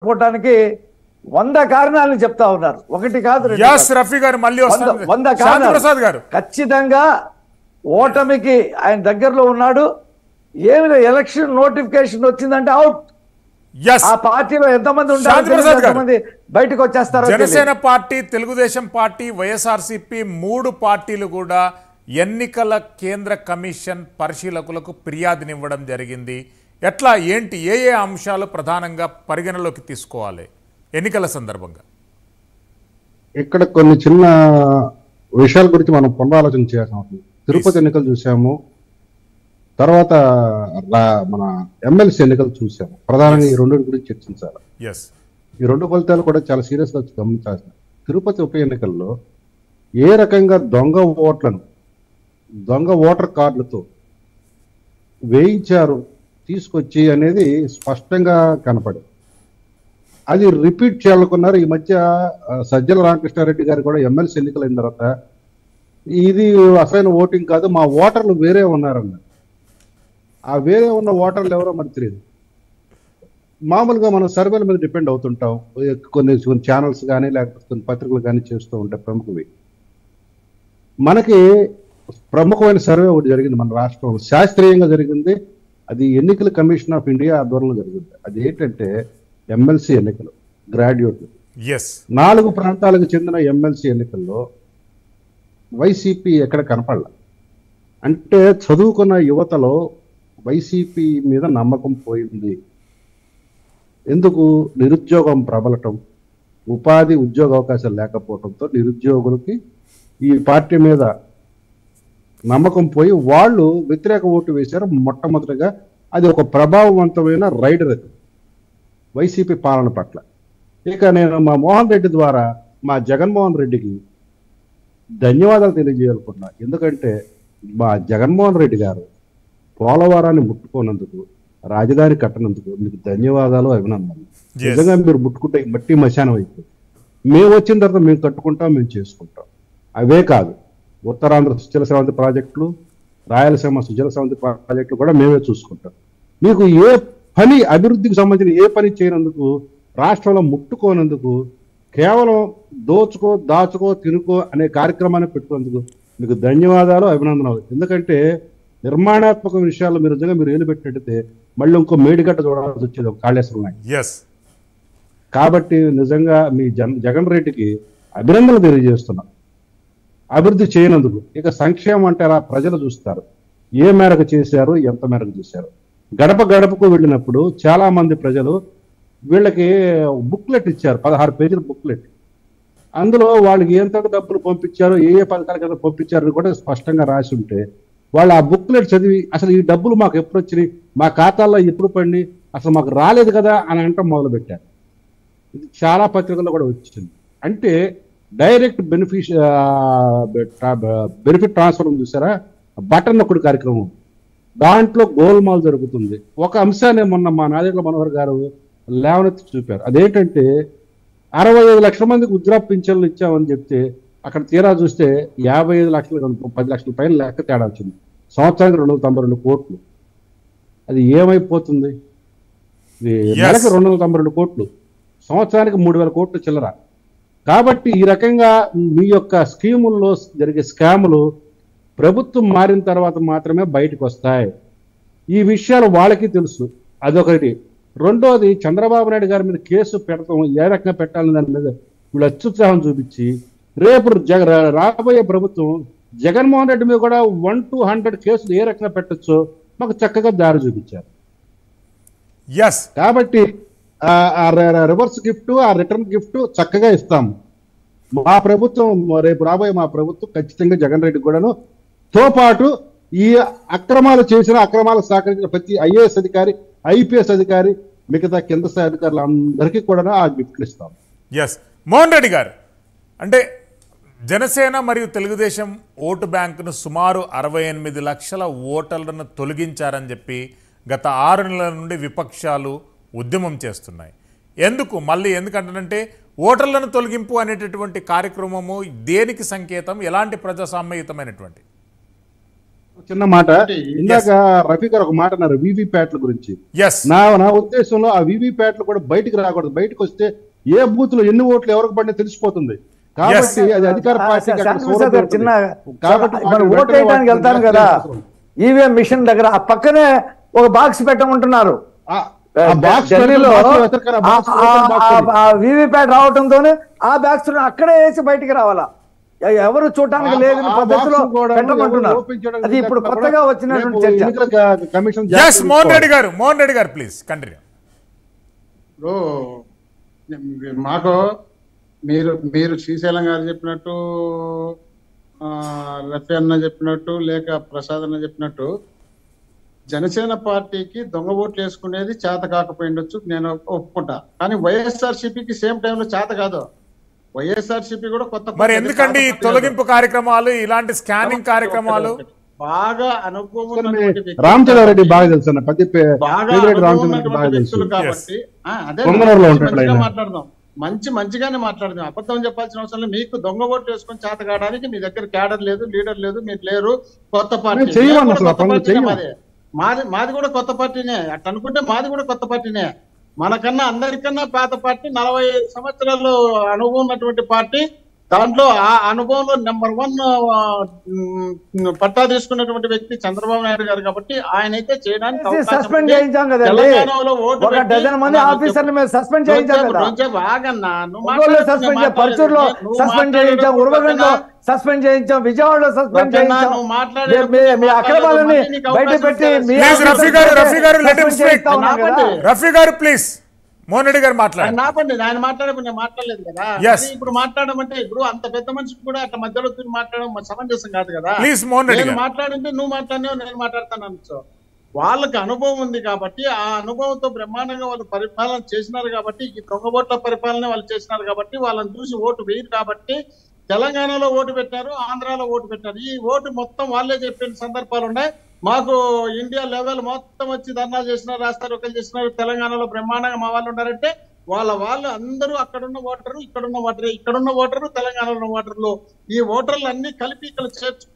పోవటానికి 100 కారణాలను చెప్తా ఉన్నారు. ఒకటి కాదు, రఫీ గారు మళ్ళీ 100 కారణాలు. ఖచ్చితంగా ఓటమికి ఆయన దగ్గరలో ఉన్నాడు. ఏమి ఎలక్షన్ నోటిఫికేషన్ వచ్చిందంటే అవుట్. ఆ పార్టీలో ఎంతమంది ఉంటారు, బయటకు వచ్చేస్తారు. జనసేన పార్టీ, తెలుగుదేశం పార్టీ, వైఎస్ఆర్సీపీ 3 పార్టీలు కూడా ఎన్నికల కేంద్ర కమిషన్ పరిశీలకులకు ఫిర్యాదునివ్వడం జరిగింది. ఎట్లా, ఏంటి, ఏ అంశాలు ప్రధానంగా పరిగణలోకి తీసుకోవాలి ఎన్నికల సందర్భంగా? ఇక్కడ కొన్ని చిన్న విషయాల గురించి మనం పునరాలోచన చేయాల్సిన అవసరం. తిరుపతి ఎన్నికలు చూసాము, తర్వాత మన ఎమ్మెల్సీ ఎన్నికలు చూసాము. ప్రధానంగా ఈ 2 గురించి చర్చించాలి. ఈ 2 ఫలితాలు కూడా చాలా సీరియస్ గా గమనించాల్సిన. తిరుపతి ఉప ఎన్నికల్లో ఏ రకంగా దొంగ ఓటర్ కార్డులతో వేయించారు తీసుకొచ్చి అనేది స్పష్టంగా కనపడింది. అది రిపీట్ చేయాలనుకున్నారు. ఈ మధ్య సజ్జల రామకృష్ణారెడ్డి గారు కూడా ఎమ్మెల్సీ ఎన్నికలు అయిన తర్వాత ఇది అసలైన ఓటింగ్ కాదు, మా ఓటర్లు వేరే ఉన్నారన్నారు. ఆ వేరే ఉన్న ఓటర్లు ఎవరో మనకు తెలియదు. మామూలుగా మనం సర్వేల మీద డిపెండ్ అవుతుంటాం. కొన్ని ఛానల్స్ కానీ లేకపోతే కొన్ని పత్రికలు కానీ చేస్తూ ఉంటాయి ప్రముఖవి. మనకి ప్రముఖమైన సర్వే ఒకటి జరిగింది మన రాష్ట్రంలో, శాస్త్రీయంగా జరిగింది. అది ఎన్నికల కమిషన్ ఆఫ్ ఇండియా ఆధ్వర్యంలో జరిగింది. అది ఏంటంటే ఎమ్మెల్సీ ఎన్నికలు, గ్రాడ్యుయేట్లు 4 ప్రాంతాలకు చెందిన ఎమ్మెల్సీ ఎన్నికల్లో వైసీపీ ఎక్కడ కనపడలే. అంటే చదువుకున్న యువతలో వైసీపీ మీద నమ్మకం పోయింది. ఎందుకు? నిరుద్యోగం ప్రబలటం, ఉపాధి ఉద్యోగ అవకాశాలు లేకపోవడంతో నిరుద్యోగులకి ఈ పార్టీ మీద నమ్మకం పోయి వాళ్ళు వ్యతిరేక ఓటు వేశారు. మొట్టమొదటిగా అది ఒక ప్రభావవంతమైన రైడర్ అది వైసీపీ పాలన పట్ల. ఇక నేను మా మోహన్ రెడ్డి ద్వారా మా జగన్మోహన్ రెడ్డికి ధన్యవాదాలు తెలియజేయాలనుకున్నా. ఎందుకంటే మా జగన్మోహన్ రెడ్డి గారు పోలవరాన్ని ముట్టుకోనందుకు, రాజధాని కట్టనందుకు మీకు ధన్యవాదాలు, అభినందనలు. నిజంగా మీరు ముట్టుకుంటే మట్టి మశానం అయిపోయింది. మేము వచ్చిన తర్వాత మేము కట్టుకుంటాం, మేము చేసుకుంటాం. అవే కాదు, ఉత్తరాంధ్ర సుజల స్రవంతి ప్రాజెక్టులు, రాయలసీమ సుజల స్రవంతి ప్రాజెక్టులు కూడా మేమే చూసుకుంటాం. మీకు ఏ పని, అభివృద్ధికి సంబంధించిన ఏ పని చేయనందుకు, రాష్ట్రంలో ముట్టుకోనందుకు, కేవలం దోచుకో దాచుకో తినుకో అనే కార్యక్రమాన్ని పెట్టుకున్నందుకు మీకు ధన్యవాదాలు, అభినందనలు. ఎందుకంటే నిర్మాణాత్మక విషయాల్లో మీరు నిజంగా మీరు ఏలు పెట్టినట్టయితే మళ్ళీ ఇంకో మేడిగట్ట చూడాల్సి వచ్చేది, ఒక కాళేశ్వరం నాయకు. కాబట్టి నిజంగా మీ జగన్ రెడ్డికి అభినందనలు తెలియజేస్తున్నాం అభివృద్ధి చేయనందుకు. ఇక సంక్షేమం అంటే అలా ప్రజలు చూస్తారు, ఏ మేరకు చేశారు, ఎంత మేరకు చేశారు. గడప గడపకు వెళ్ళినప్పుడు చాలా మంది ప్రజలు వీళ్ళకి బుక్లెట్ ఇచ్చారు, 16 పేజీల బుక్లెట్. అందులో వాళ్ళకి ఎంత డబ్బులు పంపించారు, ఏ పథకాల కింద పంపించారని కూడా స్పష్టంగా రాసి ఉంటే వాళ్ళు ఆ బుక్లెట్ చదివి అసలు ఈ డబ్బులు మాకు ఎప్పుడు వచ్చినాయి, మా ఖాతాల్లో ఎప్పుడు పడినాయి, అసలు మాకు రాలేదు కదా అని అంటాం మొదలుపెట్టారు. ఇది చాలా పత్రికల్లో కూడా వచ్చింది. అంటే డైరెక్ట్ బెనిఫిట్ ట్రాన్స్ఫర్ చూసారా, బటన్ నొక్కుడు కార్యక్రమం, దాంట్లో గోల్మాల్ జరుగుతుంది. ఒక అంశాన్ని మొన్న మా నాదేళ్ల మనోహర్ గారు లేవనెత్తి చూపారు. అదేంటంటే 65 లక్షల మందికి ఉద్యోగ పింఛన్లు ఇచ్చామని చెప్తే అక్కడ తీరా చూస్తే 55 లక్షలు, 10 లక్షల పైన లెక్క తేడా వచ్చింది. సంవత్సరానికి 292 కోట్లు. అది ఏమైపోతుంది? నెలకి 292 కోట్లు, సంవత్సరానికి 3000 కోట్లు చిల్లర. కాబట్టి ఈ రకంగా మీ యొక్క స్కీముల్లో జరిగే స్కాములు ప్రభుత్వం మారిన తర్వాత మాత్రమే బయటకు వస్తాయి. ఈ విషయాలు వాళ్ళకి తెలుసు. అదొకటి. రెండోది, చంద్రబాబు నాయుడు గారి మీద కేసు పెడతాం, ఏ రకంగా పెట్టాలని దాని మీద వీళ్ళు అత్యుత్సాహం చూపించి రేపు రాబోయే ప్రభుత్వం జగన్మోహన్ రెడ్డి మీద కూడా 1 to 100 కేసులు ఏ రకంగా పెట్టచ్చో మాకు చక్కగా దారి చూపించారు. కాబట్టి ఆ రివర్స్ గిఫ్ట్, ఆ రిటర్న్ గిఫ్ట్ చక్కగా ఇస్తాము. మా ప్రభుత్వం, రేపు రాబోయే మా ప్రభుత్వం ఖచ్చితంగా జగన్ రెడ్డి కూడాను తో పాటు ఈ అక్రమాలు చేసిన, అక్రమాలు సహకరించిన ప్రతి ఐఏఎస్ అధికారి, ఐపీఎస్ అధికారి, మిగతా కింద స్థాయి అధికారులు అందరికీ కూడా ఆ గిఫ్ట్లు ఇస్తాం. మోహన్ రెడ్డి గారు, అంటే జనసేన మరియు తెలుగుదేశం ఓటు బ్యాంకును సుమారు 68 లక్షల ఓటర్లను తొలగించారని చెప్పి గత 6 నెలల నుండి విపక్షాలు ఉద్యమం చేస్తున్నాయి. ఎందుకు మళ్ళీ? ఎందుకంటే ఓటర్లను తొలగింపు అనేటటువంటి కార్యక్రమము దేనికి సంకేతం? ఎలాంటి ప్రజాస్వామ్యయుతమైనటువంటి? చిన్న మాట ఇందాక రఫీ గారు ఒక మాట అన్నారు వివిప్యాట్ల గురించి. ఎస్ నా ఉద్దేశంలో ఆ వివిప్యాట్లు కూడా బయటికి రాకూడదు. బయటకు వస్తే ఏ బూత్ లో ఎన్ని ఓట్లు ఎవరికి పడినా తెలిసిపోతుంది. కాబట్టి అది అధికార పార్టీకి చిన్న ఓట్ వేయడానికి వెళ్తాను కదా ఈవీఎం మిషన్ దగ్గర ఆ పక్కనే ఒక బాక్స్ పెట్టమంటున్నారు. ఢిల్లీలో వివిప్యాట్ రావడంతోనే ఆ బాక్స్ అక్కడే వేసి బయటికి రావాలా, ఎవరు చూడటానికి లేదని పద్ధతిలో పెట్టమంటున్నారు. అది ఇప్పుడు కొత్తగా వచ్చినటువంటి చర్చ. మోహన్ రెడ్డి గారు ప్లీజ్ కంటిన్యూ. మాకు మీరు శ్రీశైలం గారు చెప్పినట్టు, రఫీ అన్న చెప్పినట్టు, లేక ప్రసాద్ అన్న చెప్పినట్టు జనసేన పార్టీకి దొంగ ఓట్లు వేసుకునేది చేత కాకపోయిండొచ్చు, నేను ఒప్పుకుంటా. కానీ వైఎస్ఆర్సీపీకి సేమ్ టైంలో చేత కాదు. వైఎస్ఆర్సీపీ కూడా కొత్త మరి ఎందుకండి తొలగింపు కార్యక్రమాలు, ఇలాంటి స్కానింగ్ కార్యక్రమాలు? బాగా అనుభవం రామచంద్రారెడ్డి బాగా తెలుసు కాబట్టి అదే మాట్లాడదాం, మంచిగానే మాట్లాడదాం. అబద్ధం చెప్పాల్సిన అవసరం లేదు. మీకు దొంగ ఓట్లు వేసుకొని చేత కావడానికి మీ దగ్గర క్యాడర్ లేదు, లీడర్ లేదు, మీరు లేరు. కొత్త పార్టీ మాది కూడా కొత్త పార్టీనే. అట్లా అనుకుంటే మాది కూడా కొత్త పార్టీనే. మనకన్నా అందరికన్నా పాత పార్టీ, 45 సంవత్సరాలు అనుభవం ఉన్నటువంటి పార్టీ. దాంట్లో ఆ అనుభవంలో నెంబర్ 1 పట్టా తీసుకున్నటువంటి వ్యక్తి చంద్రబాబు నాయుడు గారు. కాబట్టి ఆయన అయితే చేయడానికి సస్పెండ్ చేయించాం కదండి, ఒక డజన్ మంది ఆఫీసర్లు మేము సస్పెండ్ చేయించాం కదా. బాగన్నా పర్చూరులో సస్పెండ్ చేయించాం, ఉరవగండ్లో సస్పెండ్ చేయించాం, విజయవాడలో సస్పెండ్ చేయించాం. మీ అక్రమాలని బయట పెట్టి రఫీ గారు ప్లీజ్. మోహన్ రెడ్డి గారు మాట్లాడండి. ఆయన మాట్లాడేప్పుడు నేను మాట్లాడలేదు కదా. ఇప్పుడు మాట్లాడమంటే ఇప్పుడు అంత పెద్ద మనిషికి కూడా అట్లా మధ్యలో మాట్లాడడం సమంజసం కాదు కదా. నేను మాట్లాడింటే నువ్వు మాట్లాడినా నేను మాట్లాడతాను అనుకో. వాళ్ళకి అనుభవం ఉంది కాబట్టి ఆ అనుభవంతో బ్రహ్మాండంగా వాళ్ళు పరిపాలన చేసినారు కాబట్టి, ఈ దొంగ ఓట్ల పరిపాలన వాళ్ళు చేసినారు కాబట్టి వాళ్ళని చూసి ఓటు వేయరు కాబట్టి తెలంగాణలో ఓటు పెట్టారు, ఆంధ్రాలో ఓటు పెట్టారు. ఈ ఓటు మొత్తం వాళ్ళే చెప్పిన సందర్భాలు ఉన్నాయి. మాకు ఇండియా లెవెల్ మొత్తం వచ్చి ధర్నా చేసినారు, రాస్తారోకలు చేసినారు. తెలంగాణలో బ్రహ్మాండంగా మా వాళ్ళు ఉన్నారంటే వాళ్ళు అందరూ అక్కడున్న ఓటరు, ఇక్కడున్న ఓటరు, తెలంగాణలో ఉన్న ఓటర్లు, ఈ ఓటర్లు అన్ని కలిపి ఇక్కడ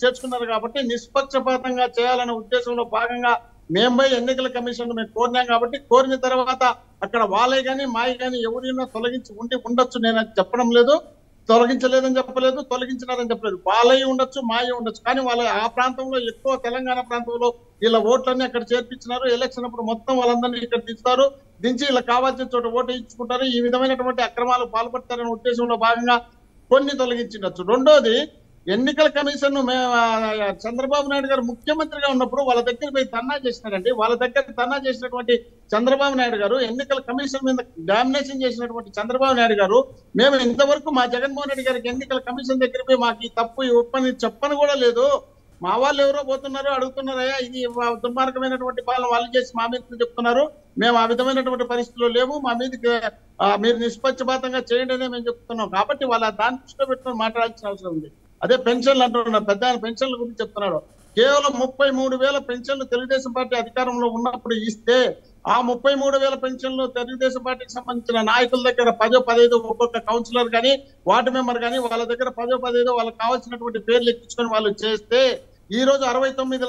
చేర్చుకున్నారు. కాబట్టి నిష్పక్షపాతంగా చేయాలనే ఉద్దేశంలో భాగంగా మేము పోయి ఎన్నికల కమిషన్ మేము కోరినాం. కాబట్టి కోరిన తర్వాత అక్కడ వాళ్ళే కానీ మాయ కానీ ఎవరైనా తొలగించి ఉండొచ్చు. నేను అది చెప్పడం లేదు, తొలగించలేదని చెప్పలేదు, తొలగించినారని చెప్పలేదు. వాళ్ళే ఉండొచ్చు, మాయ ఉండొచ్చు. కానీ వాళ్ళ ఆ ప్రాంతంలో ఎక్కువ తెలంగాణ ప్రాంతంలో వీళ్ళ ఓట్లన్నీ అక్కడ చేర్పించినారు. ఎలక్షన్ అప్పుడు మొత్తం వాళ్ళందరినీ ఇక్కడ దించుతారు, దించి ఇలా కావాల్సిన చోట ఓటు ఇచ్చుకుంటారు. ఈ విధమైనటువంటి అక్రమాలు పాల్పడతారనే ఉద్దేశంలో భాగంగా కొన్ని తొలగించిండొచ్చు. రెండోది, ఎన్నికల కమిషన్ చంద్రబాబు నాయుడు గారు ముఖ్యమంత్రిగా ఉన్నప్పుడు వాళ్ళ దగ్గర పోయి ధర్నా చేసినారండి. వాళ్ళ దగ్గర ధర్నా చేసినటువంటి చంద్రబాబు నాయుడు గారు, ఎన్నికల కమిషన్ మీద డామినేషన్ చేసినటువంటి చంద్రబాబు నాయుడు గారు, మేము ఇంతవరకు మా జగన్మోహన్ రెడ్డి గారికి ఎన్నికల కమిషన్ దగ్గర పోయి మాకు ఈ తప్పు ఈ ఒప్పని చెప్పని కూడా లేదు. మా వాళ్ళు ఎవరో పోతున్నారో అడుగుతున్నారయ్యా, ఇది దుర్మార్గమైనటువంటి పాలన వాళ్ళు చేసి మా మీద చెప్తున్నారు, మేము ఆ విధమైనటువంటి పరిస్థితుల్లో లేవు, మా మీదకి మీరు నిష్పక్షపాతంగా చేయండి అనే మేము చెప్తున్నాం. కాబట్టి వాళ్ళ దాన్ని దృష్టిలో పెట్టుకుని మాట్లాడాల్సిన అవసరం ఉంది. అదే పెన్షన్లు అంటున్నారు, పెద్ద ఆయన పెన్షన్ల గురించి చెప్తున్నాడు. కేవలం 33,000 పెన్షన్లు తెలుగుదేశం పార్టీ అధికారంలో ఉన్నప్పుడు ఇస్తే ఆ 33,000 పెన్షన్లు తెలుగుదేశం పార్టీకి సంబంధించిన నాయకుల దగ్గర 10-15 ఒక్కొక్క కౌన్సిలర్ కానీ వార్డు మెంబర్ కానీ వాళ్ళ దగ్గర 10-15 వాళ్ళకి కావాల్సినటువంటి పేర్లు ఎక్కించుకొని వాళ్ళు చేస్తే ఈ రోజు 69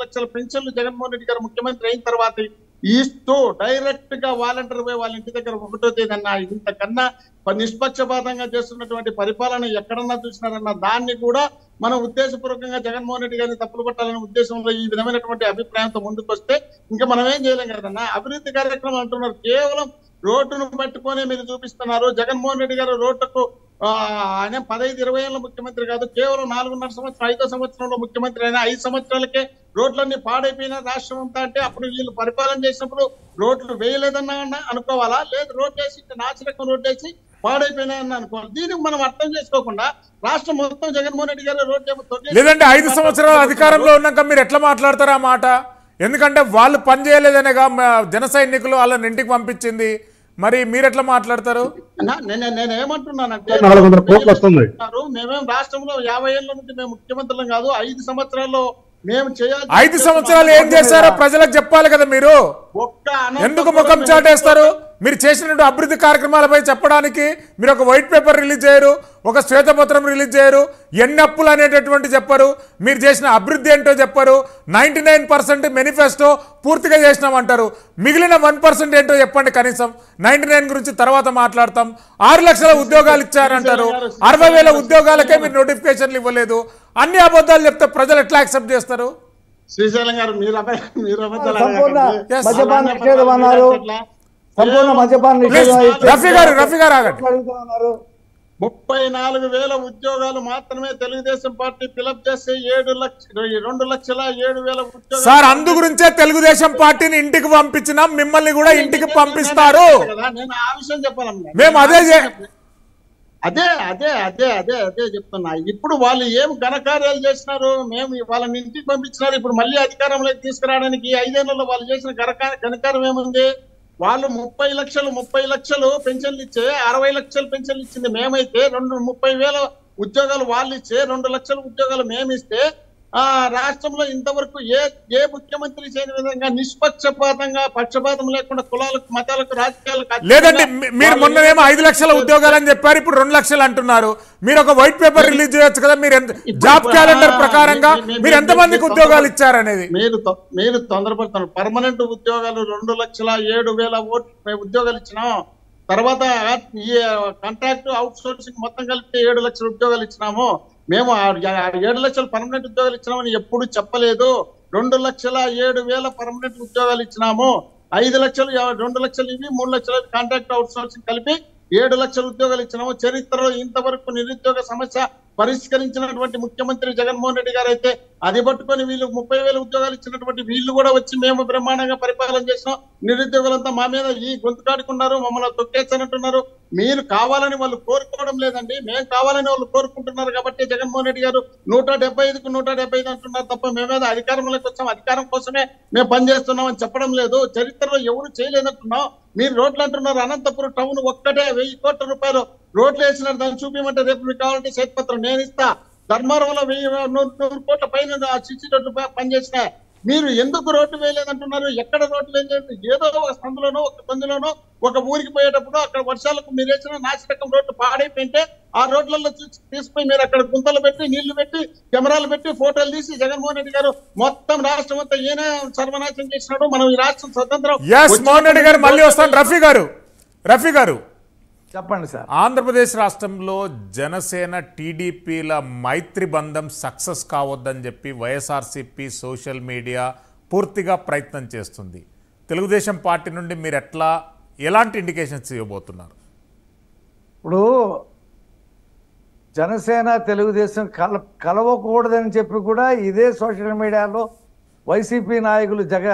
లక్షల పెన్షన్లు జగన్మోహన్ రెడ్డి గారు ముఖ్యమంత్రి అయిన తర్వాత ఇస్తూ డైరెక్ట్ గా వాలంటీర్ పోయి వాళ్ళ ఇంటి దగ్గర 1వ తేదీన ఇంతకన్నా నిష్పక్షపాతంగా చేస్తున్నటువంటి పరిపాలన ఎక్కడన్నా చూసినారన్న దాన్ని కూడా మనం ఉద్దేశపూర్వకంగా జగన్మోహన్ రెడ్డి గారిని తప్పులు పట్టాలనే ఉద్దేశంలో ఈ విధమైనటువంటి అభిప్రాయంతో ముందుకు వస్తే ఇంకా మనం ఏం చేయలేం కదన్నా. అభివృద్ధి కార్యక్రమం అంటున్నారు, కేవలం రోడ్డును పట్టుకొని మీరు చూపిస్తున్నారు. జగన్మోహన్ రెడ్డి గారు రోడ్డుకు ఆయన 15-20 ఏళ్ళ ముఖ్యమంత్రి కాదు, కేవలం 4.5 సంవత్సరం 5వ సంవత్సరంలో ముఖ్యమంత్రి అయినా 5 సంవత్సరాలకే రోడ్లన్నీ పాడైపోయినా రాష్ట్రం అంతా. అంటే అప్పుడు వీళ్ళు పరిపాలన చేసినప్పుడు రోడ్లు వేయలేదన్నా అనుకోవాలా, లేదు రోడ్లు వేసి నాసిరకం రోడ్లు వేసి పాడైపోయినాయని అనుకోవాలి. దీనికి మనం అర్థం చేసుకోకుండా రాష్ట్రం మొత్తం జగన్మోహన్ రెడ్డి గారు రోడ్లు లేదంటే 5 సంవత్సరాల అధికారంలో ఉన్నాక మీరు ఎట్లా మాట్లాడతారు ఆ మాట? ఎందుకంటే వాళ్ళు పని చేయలేదనేగా జన సైనికులు వాళ్ళని ఇంటికి పంపించింది, మరి మీరు ఎట్లా మాట్లాడతారు? నేనేమంటున్నానంటే మేమేం రాష్ట్రంలో 50 ఏళ్ళ నుంచి మేము ముఖ్యమంత్రులం కాదు, 5 సంవత్సరాల్లో మేము చేయాలి. 5 సంవత్సరాలు ఏం చేశారో ప్రజలకు చెప్పాలి కదా. మీరు ఎందుకు ముఖం చాటేస్తారు? మీరు చేసినటువంటి అభివృద్ధి కార్యక్రమాలపై చెప్పడానికి మీరు ఒక వైట్ పేపర్ రిలీజ్ చేయరు, ఒక శ్వేతపత్రం రిలీజ్ చేయరు, ఎన్ని అప్పులు అనేటటువంటి చెప్పరు, మీరు చేసిన అభివృద్ధి ఏంటో చెప్పరు. 99% మేనిఫెస్టో పూర్తిగా చేసినామంటారు, మిగిలిన 1% ఏంటో చెప్పండి కనీసం. 99 గురించి తర్వాత మాట్లాడతాం. 6 లక్షల ఉద్యోగాలు ఇచ్చారంటారు, 60,000 ఉద్యోగాలకే మీరు నోటిఫికేషన్లు ఇవ్వలేదు. అన్ని అబద్ధాలు చెప్తే ప్రజలు ఎట్లా యాక్సెప్ట్ చేస్తారు? శ్రీశైలం గారు మీరు రఫీ గారు ఆగండి. 34,000 ఉద్యోగాలు మాత్రమే తెలుగుదేశం పార్టీ ఫిలప్ చేస్తే 2,07,000 ఉద్యోగాలు. సార్ అందు గురించే తెలుగుదేశం పార్టీని ఇంటికి పంపించినా మిమ్మల్ని కూడా ఇంటికి పంపిస్తారు. నేను ఆ విషయం చెప్పాలన్నా, మేము అదే చెప్తున్నా. ఇప్పుడు వాళ్ళు ఏం ఘనకార్యాలు చేసినారు, మేము వాళ్ళని ఇంటికి పంపించినారు. ఇప్పుడు మళ్ళీ అధికారంలోకి తీసుకురావడానికి 5 ఏళ్లలో వాళ్ళు చేసిన ఘనకార్యం ఏముంది? వాళ్ళు 30 లక్షలు పెన్షన్లు ఇచ్చే 60 లక్షలు పెన్షన్లు ఇచ్చింది మేమైతే, 30,000 ఉద్యోగాలు వాళ్ళు ఇచ్చే 2 లక్షల ఉద్యోగాలు మేమిస్తే రాష్ట్రంలో ఇంతవరకు ఏ ముఖ్యమంత్రి చేయని విధంగా నిష్పక్షపాతంగా, పక్షపాతం లేకుండా కులాలకు, మతాలకు, రాజకీయాలకు లేదండి. మీరు మొన్ననేమో 5 లక్షల ఉద్యోగాలు అని చెప్పారు, ఇప్పుడు 2 లక్షలు అంటున్నారు. మీరు ఒక వైట్ పేపర్ రిలీజ్ చేయొచ్చు కదా, మీరు జాబ్ క్యాలెండర్ ప్రకారంగా మీరు ఎంతమందికి ఉద్యోగాలు ఇచ్చారనేది. మీరు తొందరపడుతున్నారు. పర్మనెంట్ ఉద్యోగాలు 2,07,000 ఉద్యోగాలు ఇచ్చినాం. తర్వాత ఈ కాంట్రాక్ట్ అవుట్ సోర్సింగ్ మొత్తం కలిపితే 7 లక్షల ఉద్యోగాలు ఇచ్చినాము. మేము 7 లక్షల పర్మనెంట్ ఉద్యోగాలు ఇచ్చినామని ఎప్పుడు చెప్పలేదు. 2,07,000 పర్మనెంట్ ఉద్యోగాలు ఇచ్చినాము. 5 లక్షలు, 2 లక్షలు ఇవి, 3 లక్షలు కాంట్రాక్ట్ అవుట్ సోర్సింగ్ కలిపి 7 లక్షల ఉద్యోగాలు ఇచ్చినాము. చరిత్రలో ఇంతవరకు నిరుద్యోగ సమస్య పరిష్కరించినటువంటి ముఖ్యమంత్రి జగన్మోహన్ రెడ్డి గారు అయితే అది పట్టుకొని వీళ్ళు 30,000 ఉద్యోగాలు ఇచ్చినటువంటి వీళ్ళు కూడా వచ్చి మేము బ్రహ్మాండంగా పరిపాలన చేసినాం, నిరుద్యోగులంతా మా మీద ఈ గొంతుకాడుకున్నారు, మమ్మల్ని తొక్కేస్తానంటున్నారు. మీరు కావాలని వాళ్ళు కోరుకోవడం లేదండి, మేము కావాలని వాళ్ళు కోరుకుంటున్నారు. కాబట్టి జగన్మోహన్ రెడ్డి గారు 175కు 175 అంటున్నారు తప్ప మేమేదో అధికారంలోకి వచ్చాం, అధికారం కోసమే మేము పనిచేస్తున్నాం అని చెప్పడం లేదు. చరిత్రలో ఎవరు చేయలేదంటున్నాం. మీరు రోడ్లు అంటున్నారు. అనంతపురం టౌన్ ఒక్కటే 1,000 కోట్ల రూపాయలు రోడ్లు వేసినారు. దాన్ని చూపించమంటే రేపు మీకు కావాలంటే శ్వేతపత్రం నేను ఇస్తా. ధర్మవరంలో 100 కోట్ల పైన సిసి రోడ్లు పనిచేసినాయి. మీరు ఎందుకు రోడ్డు వేయలేదంటున్నారు? ఎక్కడ రోడ్డు వేయలేదు? ఏదో ఒక సందులోనో, ఒక సందులోనో, ఒక ఊరికి పోయేటప్పుడు అక్కడ వర్షాలకు మీరు వేసిన నాసిరకం రోడ్లు పాడైపోయింటే ఆ రోడ్లలో తీసుకుపోయి మీరు అక్కడ గుంతలు పెట్టి, నీళ్లు పెట్టి, కెమెరాలు పెట్టి, ఫోటోలు తీసి జగన్మోహన్ రెడ్డి గారు మొత్తం రాష్ట్రం అంతా ఈయన సర్వనాశనం చేసినాడు. మనం ఈ రాష్ట్రం స్వతంత్రం. మోహన్ రెడ్డి గారు మళ్ళీ వస్తాను. రఫీ గారు చెప్పండి సార్. ఆంధ్రప్రదేశ్ రాష్ట్రంలో జనసేన టీడీపీల మైత్రి బంధం సక్సెస్ కావద్దని చెప్పి వైఎస్ఆర్సీపీ సోషల్ మీడియా పూర్తిగా ప్రయత్నం చేస్తుంది. తెలుగుదేశం పార్టీ నుండి మీరు ఎలాంటి ఇండికేషన్స్ ఇవ్వబోతున్నారు? ఇప్పుడు జనసేన తెలుగుదేశం కలవకూడదని చెప్పి కూడా ఇదే సోషల్ మీడియాలో వైసీపీ నాయకులు